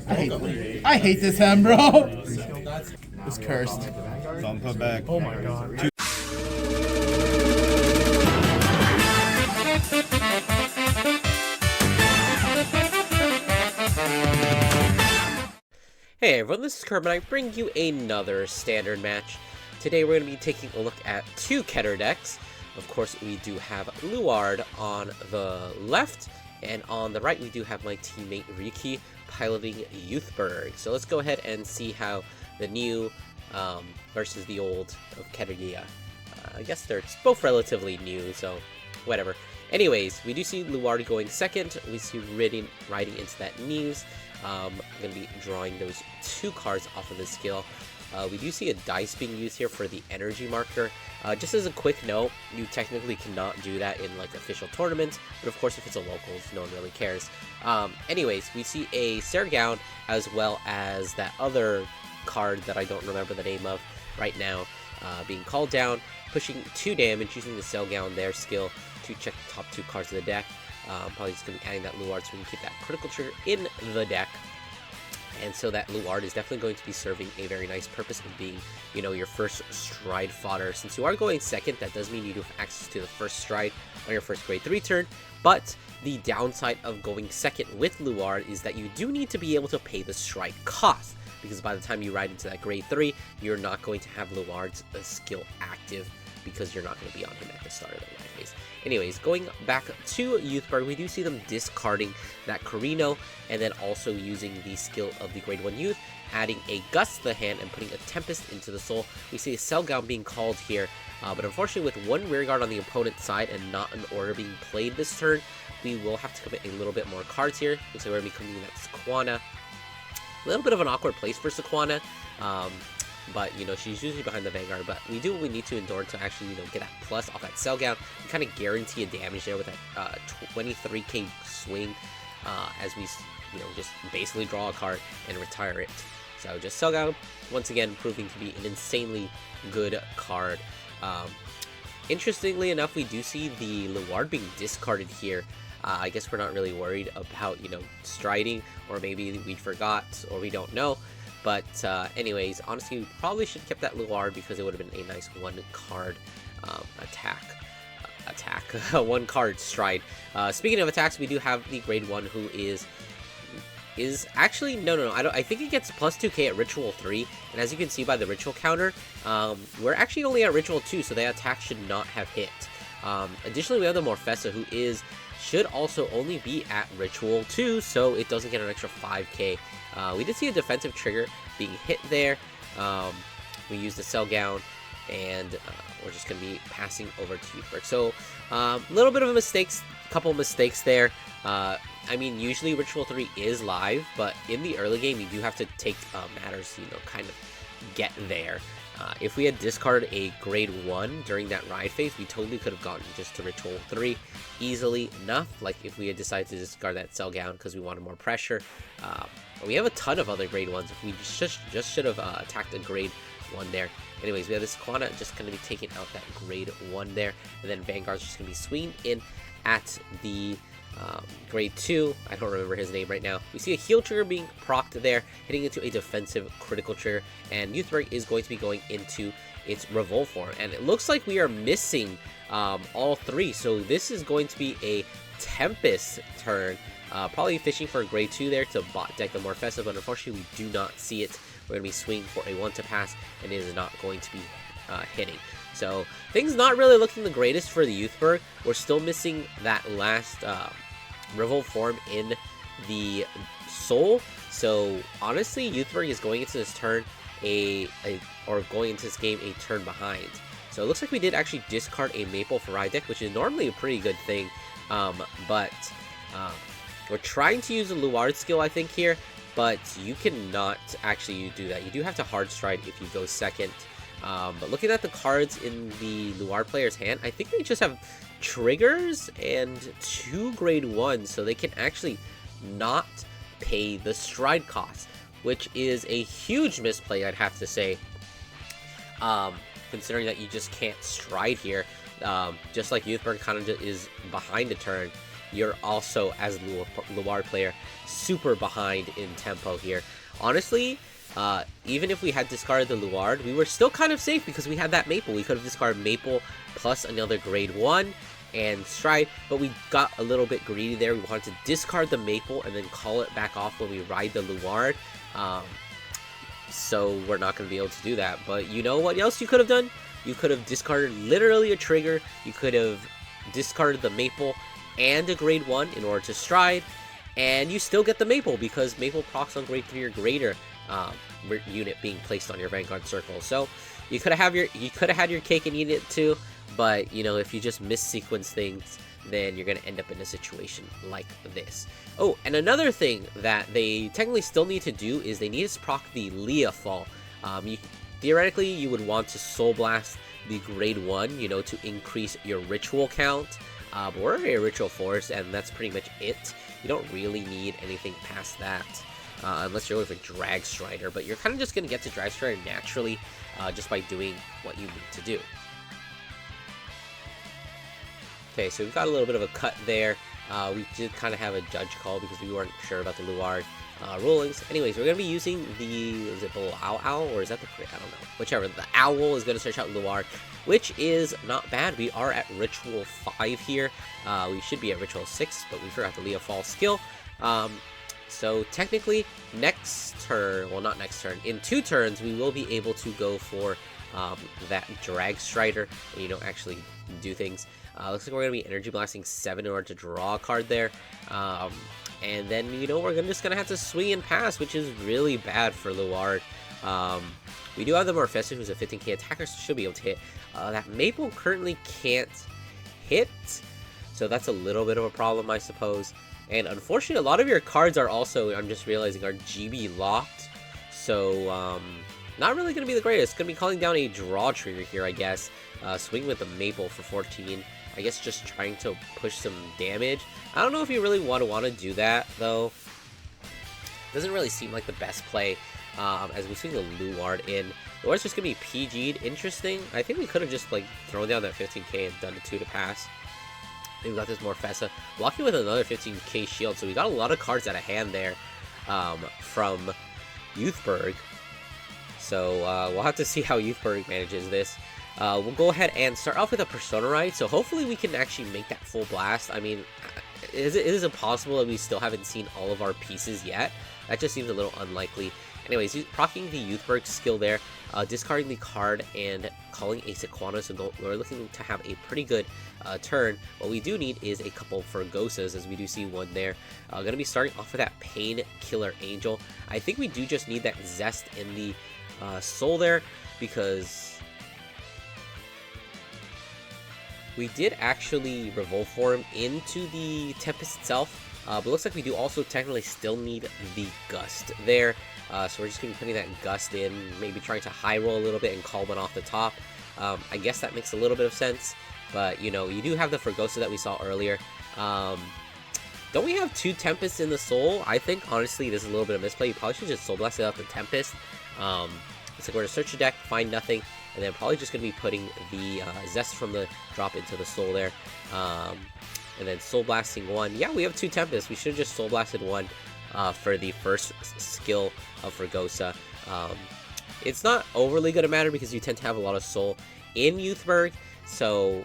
I hate this hand, bro. It's cursed. Don't put back. Oh my god. Hey everyone, this is Kerb and I bring you another standard match. Today we're going to be taking a look at two Keter decks. Of course, we do have Lluard on the left, and on the right we do have my teammate Riki piloting Youthberk. So let's go ahead and see how the new versus the old of Keter. I guess they're both relatively new, so whatever. Anyways, we do see Lluard going second. We see riding into that news. I'm going to be drawing those two cards off of the skill. We do see a dice being used here for the energy marker. Just as a quick note, you technically cannot do that in like official tournaments, but of course if it's a locals, no one really cares. Anyways, we see a Sergown as well as that other card that I don't remember the name of right now being called down, pushing 2 damage using the Sergown, their skill, to check the top 2 cards of the deck. Probably just going to be adding that Lluard so we can keep that critical trigger in the deck. And so that Lluard is definitely going to be serving a very nice purpose of being, you know, your first stride fodder. Since you are going second, that does mean you do have access to the first stride on your first grade 3 turn. But the downside of going second with Lluard is that you do need to be able to pay the stride cost. Because by the time you ride into that grade 3, you're not going to have Lluard's skill active, because you're not going to be on him at the start of the ride phase. Anyways, going back to Youthberk, we do see them discarding that Carino, and then also using the skill of the grade 1 Youth, adding a Gust to the hand and putting a Tempest into the soul. We see a Sergown being called here, but unfortunately with one rearguard on the opponent's side and not an order being played this turn, we will have to commit a little bit more cards here. Looks like we're going to be committing that Sequana. A little bit of an awkward place for Sequana. But, you know, she's usually behind the Vanguard, but we do what we need to endure to actually, you know, get that plus off that Sergown. We kind of guarantee a damage there with that 23k swing as we, you know, just basically draw a card and retire it. So just Sergown, once again, proving to be an insanely good card. Interestingly enough, we do see the Lluard being discarded here. I guess we're not really worried about, you know, striding, or maybe we forgot, or we don't know. But anyways, honestly, we probably should have kept that Lluard because it would have been a nice one-card one-card stride. Speaking of attacks, we do have the grade 1 who is actually no, I think it gets plus 2k at Ritual 3, and as you can see by the Ritual counter, we're actually only at Ritual 2, so the attack should not have hit. Additionally, we have the Morfessa who should also only be at Ritual 2, so it doesn't get an extra 5k. We did see a defensive trigger being hit there. We used the Sergown, and we're just going to be passing over to Youthberk. So a little bit of a couple mistakes there. I mean, usually Ritual 3 is live, but in the early game, you do have to take matters, you know, kind of get there. If we had discarded a grade 1 during that ride phase, we totally could have gotten just to Ritual 3 easily enough. Like if we had decided to discard that Sergown because we wanted more pressure. We have a ton of other grade 1s. If we just should have attacked a grade 1 there. Anyways, we have this Sequana just going to be taking out that grade 1 there. And then Vanguard's just going to be swinging in at the grade 2, I don't remember his name right now. We see a heal trigger being procced there, hitting into a defensive critical trigger, and Youthberk is going to be going into its RevolForm, and it looks like we are missing all 3, so this is going to be a Tempest turn, probably fishing for a grade 2 there to bot deck the Morfessa, but unfortunately we do not see it. We're going to be swinging for a 1 to pass, and it is not going to be hitting. So things not really looking the greatest for the Youthberk. We're still missing that last RevolForm in the soul. So honestly, Youthberk is going into this turn going into this game a turn behind. So it looks like we did actually discard a Maple for ride deck, which is normally a pretty good thing. But we're trying to use a Lluard skill, I think, here, but you cannot actually do that. You do have to hard stride if you go second. But looking at the cards in the Lluard player's hand, I think they just have triggers and 2 grade 1s, so they can actually not pay the stride cost, which is a huge misplay, I'd have to say, considering that you just can't stride here. Just like Youthberk kind of is behind a turn, you're also, as Lluard player, super behind in tempo here. Honestly, even if we had discarded the Lluard, we were still kind of safe because we had that Maple. We could have discarded Maple plus another grade 1 and Stride, but we got a little bit greedy there. We wanted to discard the Maple and then call it back off when we ride the Lluard. So we're not going to be able to do that. But you know what else you could have done? You could have discarded literally a trigger. You could have discarded the Maple and a grade 1 in order to Stride, and you still get the Maple because Maple procs on grade 3 or greater unit being placed on your Vanguard circle. So you could have had your cake and eat it too, but you know, if you just missequence things, then you're going to end up in a situation like this. Oh, and another thing that they technically still need to do is they need to proc the Leah Fall. Theoretically, you would want to Soul Blast the grade 1, you know, to increase your ritual count. But we're a ritual force, and that's pretty much it. You don't really need anything past that, unless you're with a Drag Strider. But you're kind of just going to get to Drag Strider naturally, just by doing what you need to do. Okay, so we've got a little bit of a cut there. We did kind of have a judge call because we weren't sure about the Lluard rulings. Anyways, we're going to be using the, is it Owl, or is that the, I don't know, whichever. The Owl is going to search out Lluard, which is not bad. We are at Ritual 5 here. We should be at Ritual 6, but we forgot the Leah Fall skill. So technically, next turn, well, not next turn, in 2 turns, we will be able to go for that Drag Strider and, you know, actually do things. Looks like we're going to be Energy Blasting 7 in order to draw a card there. And then, you know, we're just going to have to swing and pass, which is really bad for Lluard. We do have the Morfessa, who's a 15k attacker, so should be able to hit. That Maple currently can't hit, so that's a little bit of a problem, I suppose. And unfortunately, a lot of your cards are also, I'm just realizing, are GB locked. So, not really going to be the greatest. Going to be calling down a draw trigger here, I guess. Swing with the Maple for 14. I guess just trying to push some damage. I don't know if you really want to do that, though. Doesn't really seem like the best play. As we see the Lluard in. Lluard's just going to be PG'd. Interesting. I think we could have just, like, thrown down that 15k and done a 2 to pass. We've got this Morfessa. Blocking with another 15k shield. So we got a lot of cards out of hand there from Youthberk. So we'll have to see how Youthberk manages this. We'll go ahead and start off with a Persona Ride. So hopefully we can actually make that full blast. I mean, is it possible that we still haven't seen all of our pieces yet? That just seems a little unlikely. Anyways, proccing the Youthberk skill there, discarding the card and calling a Sequana, so we're looking to have a pretty good turn. What we do need is a couple Fergosas, as we do see one there. Going to be starting off with that Painkiller Angel. I think we do just need that Zest in the soul there, because we did actually RevolForm into the Tempest itself. But looks like we do also technically still need the Gust there. So we're just going to be putting that Gust in, maybe trying to high roll a little bit and call one off the top. I guess that makes a little bit of sense. But, you know, you do have the Fergosa that we saw earlier. Don't we have 2 Tempests in the Soul? I think, honestly, this is a little bit of misplay. You probably should just Soul Blast it out the Tempest. It's like we're going to search the deck, find nothing, and then probably just going to be putting the Zest from the drop into the Soul there. And then Soul Blasting 1. Yeah, we have 2 Tempests. We should have just Soul Blasted 1 for the first skill of Fergosa. It's not overly going to matter because you tend to have a lot of Soul in Youthberk, so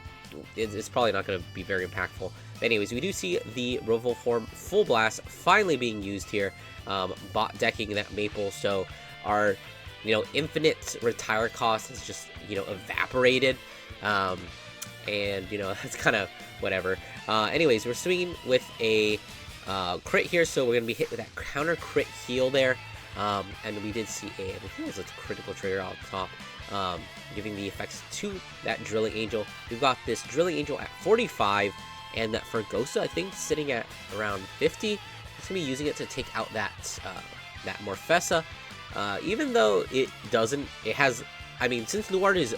it's probably not going to be very impactful. But anyways, we do see the RevolForm Full Blast finally being used here, bot decking that Maple, so our, you know, infinite retire cost has just, you know, evaporated. And, you know, that's kind of whatever. Anyways, we're swinging with a crit here, so we're going to be hit with that counter crit heal there. And we did see I think it was a critical trigger out top, giving the effects to that Drilling Angel. We've got this Drilling Angel at 45, and that Fergosa, I think, sitting at around 50. It's going to be using it to take out that that Morfessa. Even though it has, I mean, since Lluard is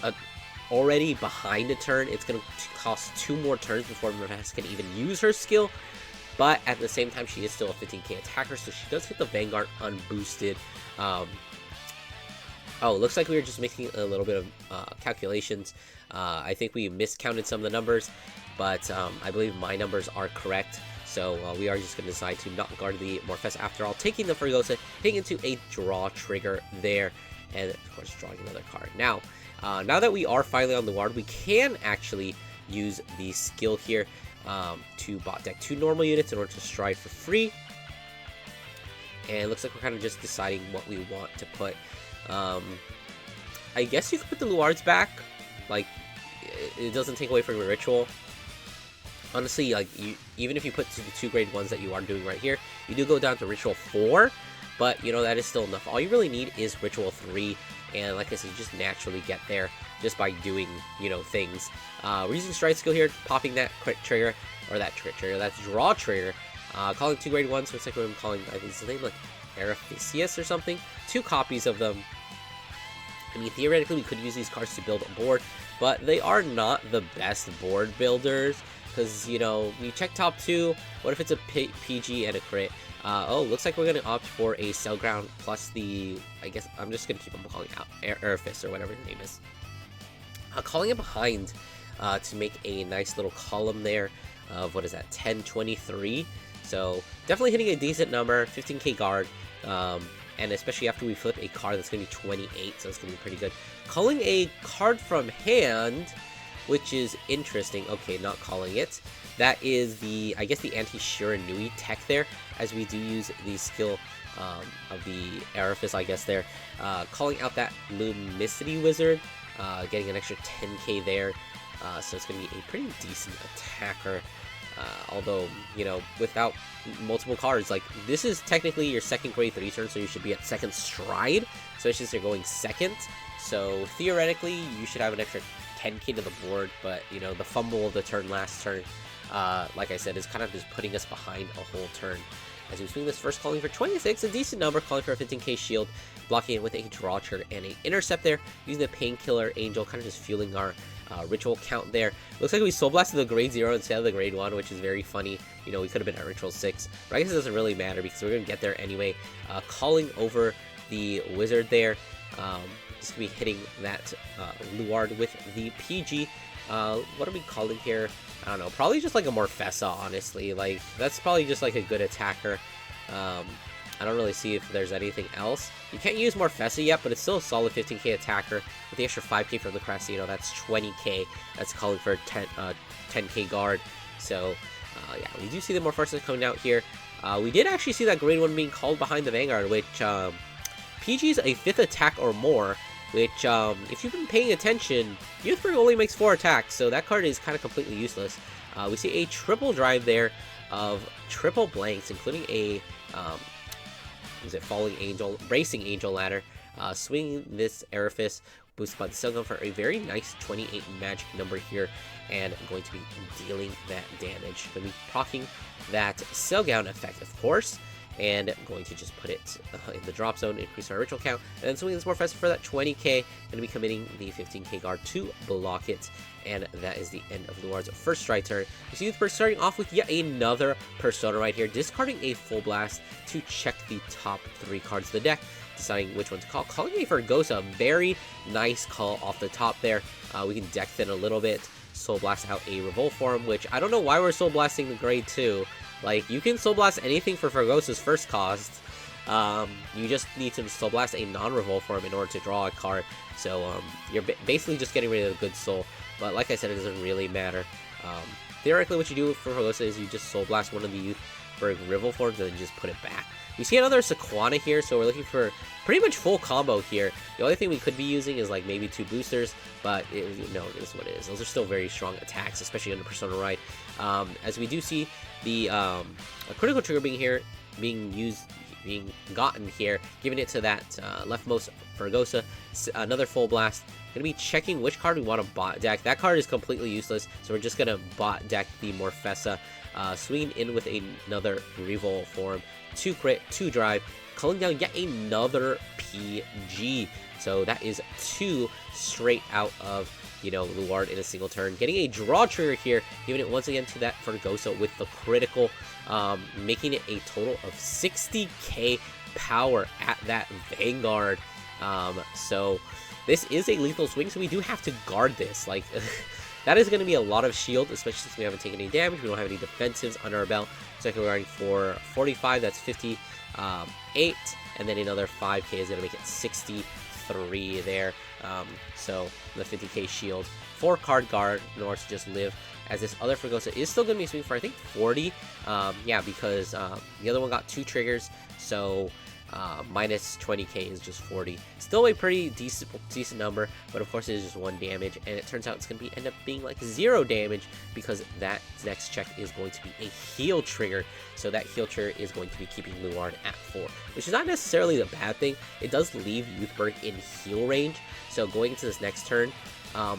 already behind a turn, it's going to cost 2 more turns before Morfessa can even use her skill. But at the same time, she is still a 15k attacker, so she does hit the Vanguard unboosted. Oh, looks like we were just making a little bit of calculations. I think we miscounted some of the numbers, but I believe my numbers are correct. So we are just going to decide to not guard the Morfessa after all, taking the Fergosa, hitting into a draw trigger there, and of course drawing another card. Now, now that we are finally on Lluard, we can actually use the skill here to bot deck 2 normal units in order to stride for free. And it looks like we're kind of just deciding what we want to put. I guess you could put the Lluards back. Like, it doesn't take away from your ritual. Honestly, like, even if you put the 2 grade 1s that you are doing right here, you do go down to ritual 4, but, you know, that is still enough. All you really need is ritual 3, and like I said, you just naturally get there just by doing, you know, things. We're using stride skill here, popping that crit trigger, or that crit trigger, that's draw trigger, calling 2 grade 1s, so it's like what I'm calling, I think it's the name, like, Eriphicius or something. 2 copies of them. I mean, theoretically, we could use these cards to build a board, but they are not the best board builders. Because, you know, you check top 2, what if it's a PG and a crit? Oh, looks like we're going to opt for a Cell Ground plus the, I guess, I'm just going to keep on calling out Eriphis or whatever his name is. Calling it behind to make a nice little column there of, what is that, 1023. So, definitely hitting a decent number, 15k guard, and especially after we flip a card that's going to be 28, so it's going to be pretty good. Calling a card from hand, which is interesting. Okay, not calling it. That is the, I guess, the anti-Shiranui tech there, as we do use the skill of the Eriphis, I guess, there. Calling out that Lumicity Wizard, getting an extra 10k there, so it's going to be a pretty decent attacker. Although, you know, without multiple cards, like, this is technically your 2nd grade 3 turn, so you should be at 2nd stride, especially since you're going 2nd. So, theoretically, you should have an extra 10k to the board, but, you know, the fumble of the turn last turn, like I said, is kind of just putting us behind a whole turn. As we swing this first, calling for 26, a decent number, calling for a 15k shield, blocking it with a draw trigger and a intercept there, using the Painkiller Angel, kind of just fueling our ritual count there. Looks like we soul blasted the grade 0 instead of the grade 1, which is very funny. You know, we could have been at ritual 6, but I guess it doesn't really matter because we're going to get there anyway. Calling over the wizard there. Just going to be hitting that Luard with the PG. What are we calling here? I don't know. Probably just like a Morfessa, honestly. Like, that's probably just like a good attacker. I don't really see if there's anything else. You can't use Morfessa yet, but it's still a solid 15k attacker. With the extra 5k from the crest, you know, that's 20k. That's calling for 10k guard. So, yeah, we do see the Morfessa coming out here. We did actually see that grade 1 being called behind the Vanguard, which PG's a 5th attack or more. Which, if you've been paying attention, Youthberk only makes 4 attacks, so that card is kind of completely useless. We see a triple drive there of triple blanks, including a, Falling Angel, Bracing Angel ladder, swinging this Eriphis, boosted by the Cell Gun for a very nice 28 magic number here, and going to be dealing that damage. Going to be proccing that Cell Gown effect, of course, and going to just put it in the drop zone, increase our ritual count, and then swinging this Morfessa for that 20k, going to be committing the 15k guard to block it, and that is the end of Luard's first stride turn. You see Youthberk starting off with yet another Persona right here, discarding a Full Blast to check the top 3 cards of the deck, deciding which one to call. Calling a Fergosa, very nice call off the top there. We can deck thin a little bit, Soul Blast out a RevolForm, which I don't know why we're Soul Blasting the grade 2. Like, you can Soul Blast anything for Fergosa's first cost. You just need to Soul Blast a non-RevolForm in order to draw a card. So, you're basically just getting rid of a good soul. But like I said, it doesn't really matter. Theoretically, what you do for Fergosa is you just Soul Blast one of the Youthberk RevolForms and then just put it back. We see another Sequana here, so we're looking for pretty much full combo here. The only thing we could be using is like maybe 2 boosters, but it is what it is. Those are still very strong attacks, especially under Persona Ride. As we do see the a critical trigger being gotten here, giving it to that leftmost Fergosa, another Full Blast. Gonna be checking which card we want to bot deck. That card is completely useless, so we're just gonna bot deck the Morfessa, swinging in with another RevolForm, 2 crit, 2 drive, calling down yet another PG. So that is 2 straight out of, you know, Lluard in a single turn. Getting a draw trigger here, giving it once again to that Fergosa with the critical, making it a total of 60k power at that Vanguard. So this is a lethal swing, so we do have to guard this. Like, that is going to be a lot of shield, especially since we haven't taken any damage. We don't have any defensives under our belt. So we're going for 45, that's 58, and then another 5k is going to make it 63 there. So the 50k shield for Card Guard in order to just live, as this other Fregosa is still going to be swinging for, I think, 40. Yeah, because the other one got 2 triggers, so minus 20k is just 40. Still a pretty decent number, but of course it is just 1 damage, and it turns out it's going to end up being like 0 damage because that next check is going to be a heal trigger. So that heal trigger is going to be keeping Lluard at 4, which is not necessarily the bad thing. It does leave Youthberk in heal range, so going into this next turn,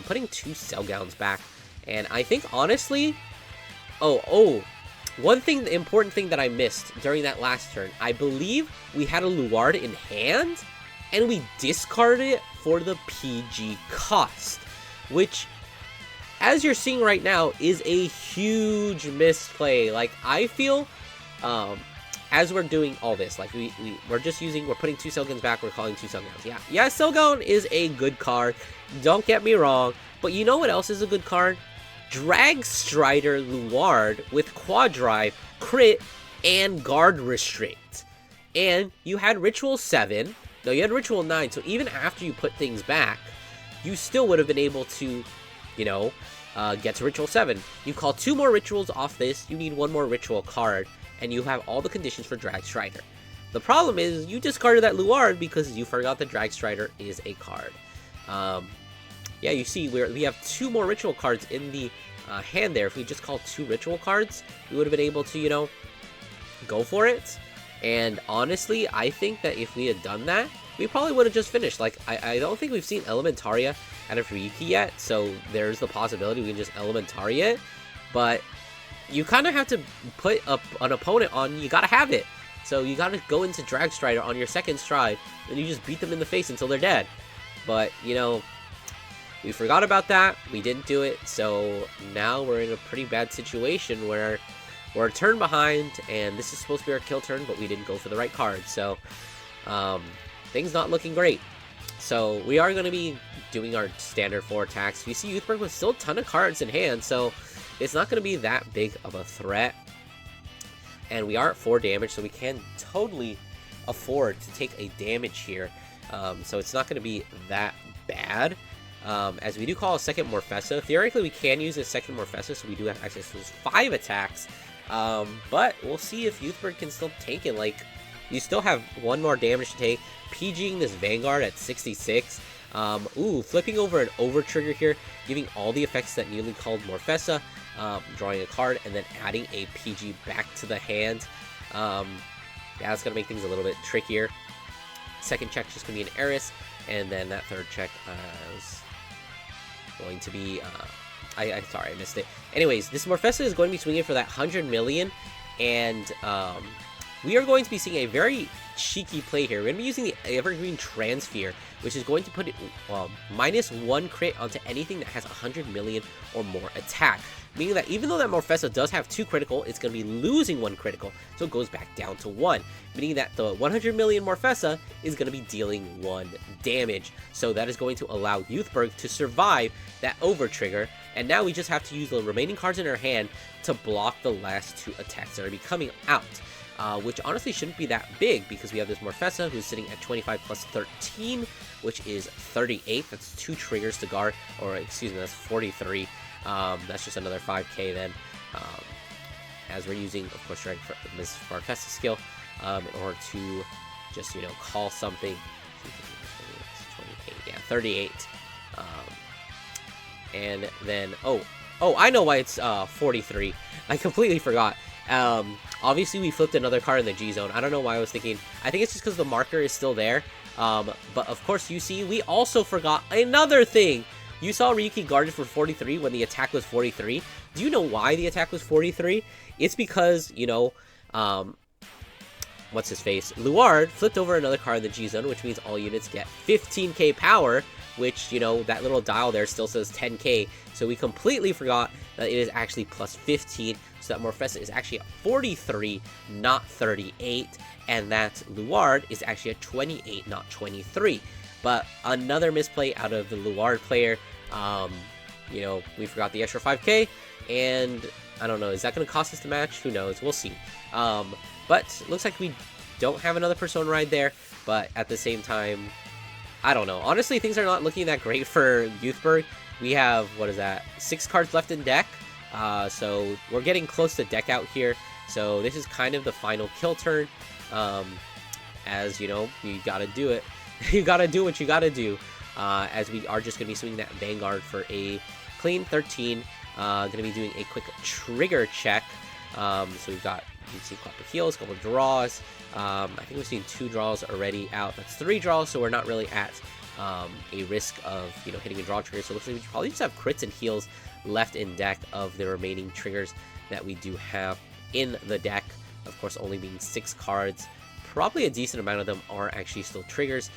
putting 2 Cell Gowns back, and I think honestly, one thing, the important thing that I missed during that last turn, I believe we had a Luard in hand, and we discarded it for the PG cost, which, as you're seeing right now, is a huge misplay. Like, I feel, as we're doing all this, like, we're putting 2 Cell Gowns back, we're calling 2 Cell Gowns. Yeah, Cell Gown is a good card, don't get me wrong, but you know what else is a good card? Drag Strider Lluard with Quad Drive, Crit, and Guard Restrict. And you had Ritual 7, no, you had Ritual 9, so even after you put things back, you still would have been able to, you know, get to Ritual 7. You call 2 more Rituals off this, you need 1 more Ritual card, and you have all the conditions for Drag Strider. The problem is, you discarded that Lluard because you forgot that Drag Strider is a card. Yeah, you see, we have 2 more Ritual cards in the hand there. If we just called 2 Ritual cards, we would have been able to, you know, go for it. And honestly, I think that if we had done that, we probably would have just finished. Like, I don't think we've seen Elementaria out of Ryuki yet, so there's the possibility we can just Elementaria it. But you kind of have to put an opponent on, you gotta have it. So you gotta go into Drag Strider on your second stride, and you just beat them in the face until they're dead. But, you know, we forgot about that, we didn't do it, so now we're in a pretty bad situation where we're a turn behind, and this is supposed to be our kill turn, but we didn't go for the right card, so things not looking great. So we are going to be doing our standard 4 attacks. You see Youthberk with still a ton of cards in hand, so it's not going to be that big of a threat. And we are at 4 damage, so we can totally afford to take a damage here. So it's not going to be that bad. As we do call a second Morfessa. Theoretically, we can use a second Morfessa, so we do have access to those 5 attacks. But we'll see if Youthberk can still take it. Like, you still have 1 more damage to take. PGing this Vanguard at 66. Flipping over an over trigger here, giving all the effects that newly called Morfessa, drawing a card, and then adding a PG back to the hand. Yeah, that's going to make things a little bit trickier. Second check just going to be an Eris, and then that third check is going to be, sorry, I missed it. Anyways, this Morfessa is going to be swinging for that 100 million, and we are going to be seeing a very cheeky play here. We're going to be using the Evergreen Transfer, which is going to put it -1 crit onto anything that has 100 million or more attack. Meaning that even though that Morfessa does have 2 critical, it's going to be losing 1 critical, so it goes back down to 1. Meaning that the 100 million Morfessa is going to be dealing 1 damage. So that is going to allow Youthberk to survive that over trigger, and now we just have to use the remaining cards in our hand to block the last 2 attacks that are going to be coming out. Which honestly shouldn't be that big, because we have this Morfessa who's sitting at 25 plus 13, which is 38. That's 2 triggers to guard, or excuse me, that's 43. That's just another 5k then, as we're using, of course, this Morfessa skill in order to just, you know, call something. 28, yeah, 38. And then, I know why it's 43. I completely forgot. Obviously we flipped another card in the G zone. I don't know why I was thinking. I think it's just because the marker is still there. But of course, you see, we also forgot another thing. You saw Ryuki guarded for 43 when the attack was 43. Do you know why the attack was 43? It's because, you know, what's his face? Lluard flipped over another card in the G zone, which means all units get 15k power, which, you know, that little dial there still says 10k. So we completely forgot that it is actually plus 15. So that Morfessa is actually at 43, not 38. And that Lluard is actually at 28, not 23. But another misplay out of the Lluard player. you know, we forgot the extra 5k, and I don't know, is that going to cost us the match? Who knows? We'll see. But looks like we don't have another Persona ride there, but at the same time, I don't know. Honestly, things are not looking that great for Youthberk. We have, what is that, 6 cards left in deck, so we're getting close to deck out here, so this is kind of the final kill turn. As you know, you gotta do it. You gotta do what you gotta do, as we are just gonna be swinging that Vanguard for a clean 13. Gonna be doing a quick trigger check. So we've got, you can see, a couple of heals, a couple of draws. I think we've seen 2 draws already out. That's 3 draws, so we're not really at a risk of, you know, hitting a draw trigger. So it looks like we probably just have crits and heals left in deck of the remaining triggers that we do have in the deck. Of course, only being 6 cards. Probably a decent amount of them are actually still triggers.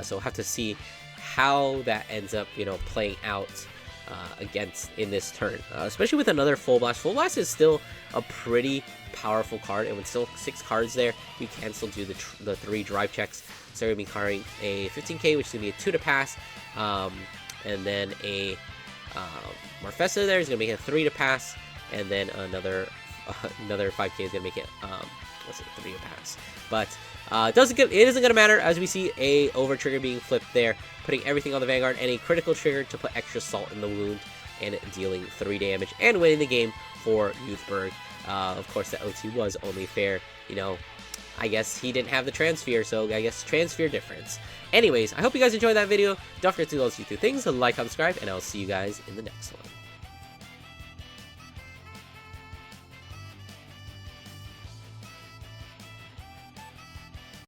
So we'll have to see how that ends up, you know, playing out against in this turn, especially with another Full Blast. Full Blast is still a pretty powerful card, and with still 6 cards there, you can still do the 3 drive checks. So we're going to be carrying a 15k, which is going to be a 2 to pass, and then a Morfessa there is going to make it a 3 to pass, and then another 5k is going to make it what's it, 3 to pass. But it isn't going to matter, as we see a over trigger being flipped there, putting everything on the Vanguard, and a critical trigger to put extra salt in the wound and dealing 3 damage and winning the game for Youthberk. Of course, the OT was only fair. You know, I guess he didn't have the transfer, so I guess transfer difference. Anyways, I hope you guys enjoyed that video. Don't forget to do those YouTube things, like, subscribe, and I'll see you guys in the next one.